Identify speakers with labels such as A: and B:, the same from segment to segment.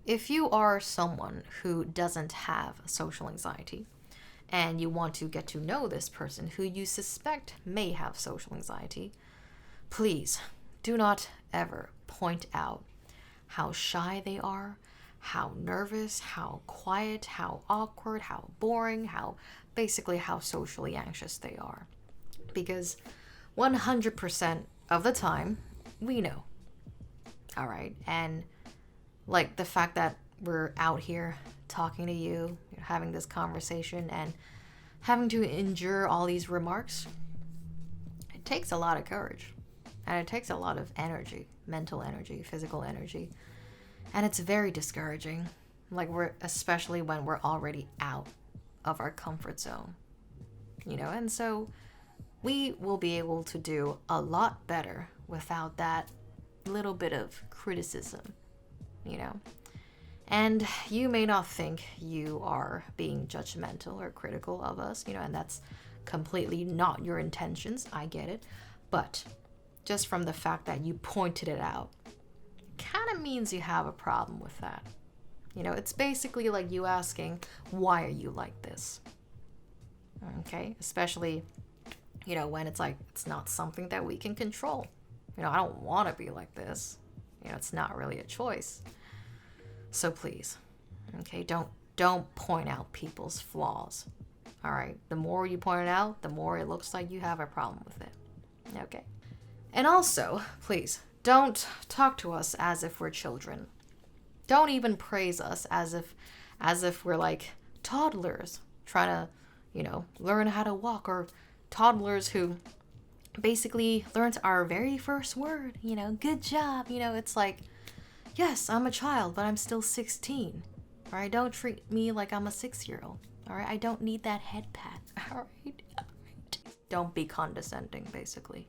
A: if you are someone who doesn't have social anxiety and you want to get to know this person who you suspect may have social anxiety, please do not ever point out how shy they are, how nervous, how quiet, how awkward, how boring, how socially anxious they are. Because 100% of the time, we know. All right. And like the fact that we're out here talking to you, having this conversation, and having to endure all these remarks, it takes a lot of courage. And it takes a lot of energy, mental energy, physical energy. And it's very discouraging. Especially when we're already out of our comfort zone. And so we will be able to do a lot better without that little bit of criticism, And you may not think you are being judgmental or critical of us, and that's completely not your intentions. I get it. But just from the fact that you pointed it out, kind of means you have a problem with that. It's basically like you asking, why are you like this? Okay? Especially, when it's like, it's not something that we can control. I don't want to be like this. It's not really a choice. So please, okay, don't point out people's flaws. All right? The more you point it out, the more it looks like you have a problem with it. Okay? And also, please, don't talk to us as if we're children. Don't even praise us as if we're like toddlers trying to, learn how to walk, or toddlers who basically learned our very first word, good job. It's like, yes, I'm a child, but I'm still 16. All right, don't treat me like I'm a 6-year-old. All right, I don't need that head pat. All right. Don't be condescending, basically.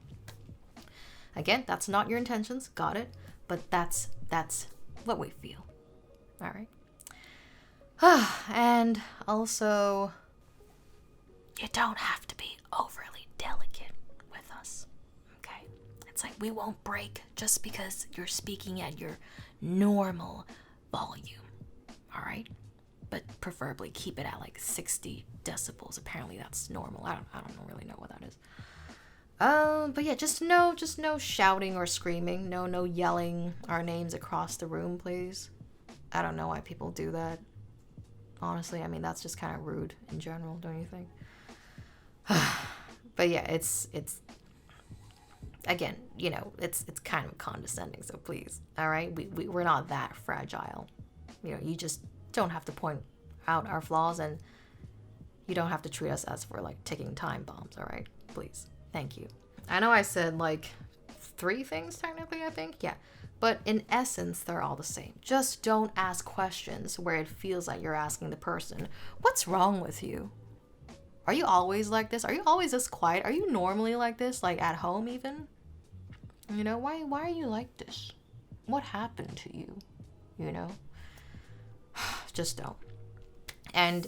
A: Again, that's not your intentions, got it, but that's what we feel. All right. And also, you don't have to be overly delicate with us, okay? It's like we won't break just because you're speaking at your normal volume, all right? But preferably keep it at like 60 decibels. Apparently that's normal. I don't really know what that is. But yeah, just no shouting or screaming. No yelling our names across the room, please. I don't know why people do that. Honestly, I mean, that's just kind of rude in general, don't you think? But yeah, it's again, it's kind of condescending, so please, all right? We're not that fragile. You just don't have to point out our flaws, and you don't have to treat us as if we're like ticking time bombs, all right? Please. Thank you. I know I said like 3 things technically, I think. Yeah. But in essence, they're all the same. Just don't ask questions where it feels like you're asking the person, what's wrong with you? Are you always like this? Are you always this quiet? Are you normally like this? Like at home even? Why are you like this? What happened to you? Just don't. And,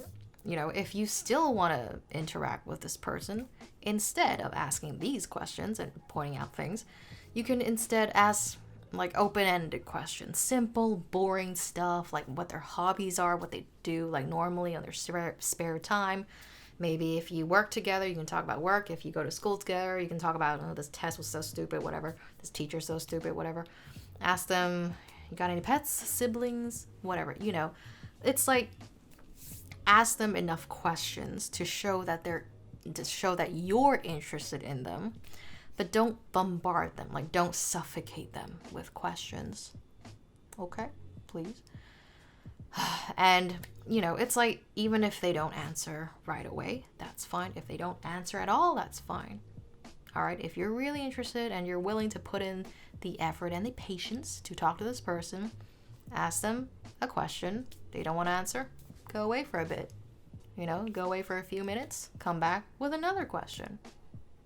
A: if you still want to interact with this person, instead of asking these questions and pointing out things, you can instead ask like open-ended questions, simple, boring stuff, like what their hobbies are, what they do like normally on their spare time. Maybe if you work together, you can talk about work. If you go to school together, you can talk about, oh, this test was so stupid, whatever. This teacher's so stupid, whatever. Ask them, you got any pets, siblings, whatever. It's like, ask them enough questions to show that you're interested in them, but don't bombard them. Like, don't suffocate them with questions. Okay, please. And, it's like, even if they don't answer right away, that's fine. If they don't answer at all, that's fine. All right, if you're really interested and you're willing to put in the effort and the patience to talk to this person, ask them a question. They don't want to answer, go away for a bit. Go away for a few minutes, come back with another question.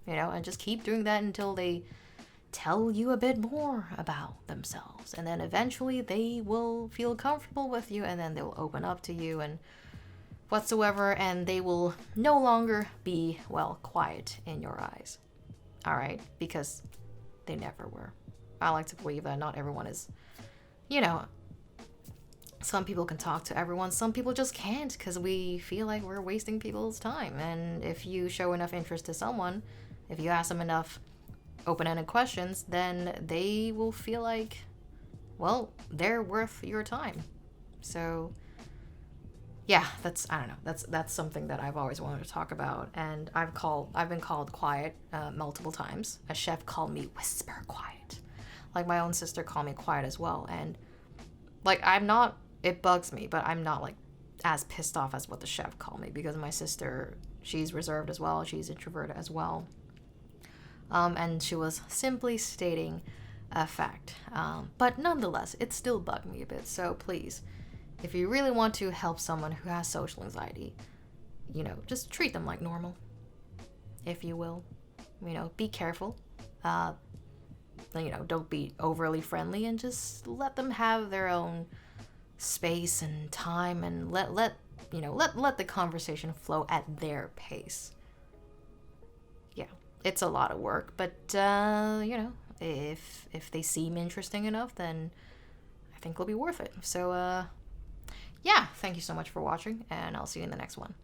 A: And just keep doing that until they tell you a bit more about themselves. And then eventually they will feel comfortable with you, and then they'll open up to you and whatsoever, and they will no longer be, quiet in your eyes. All right? Because they never were. I like to believe that not everyone is, some people can talk to everyone, some people just can't because we feel like we're wasting people's time. And if you show enough interest to someone, if you ask them enough open-ended questions, then they will feel like, well, they're worth your time. So yeah, I don't know, that's something that I've always wanted to talk about. And I've been called quiet multiple times. A chef called me whisper quiet. Like, my own sister called me quiet as well. And like, it bugs me, but I'm not like as pissed off as what the chef called me, because my sister, she's reserved as well, she's introverted as well. And she was simply stating a fact. But nonetheless, it still bugged me a bit. So please, if you really want to help someone who has social anxiety, just treat them like normal, if you will. Be careful. Don't be overly friendly, and just let them have their own space and time, and let the conversation flow at their pace. Yeah, it's a lot of work, but if they seem interesting enough, then I think it'll be worth it. So yeah, thank you so much for watching, and I'll see you in the next one.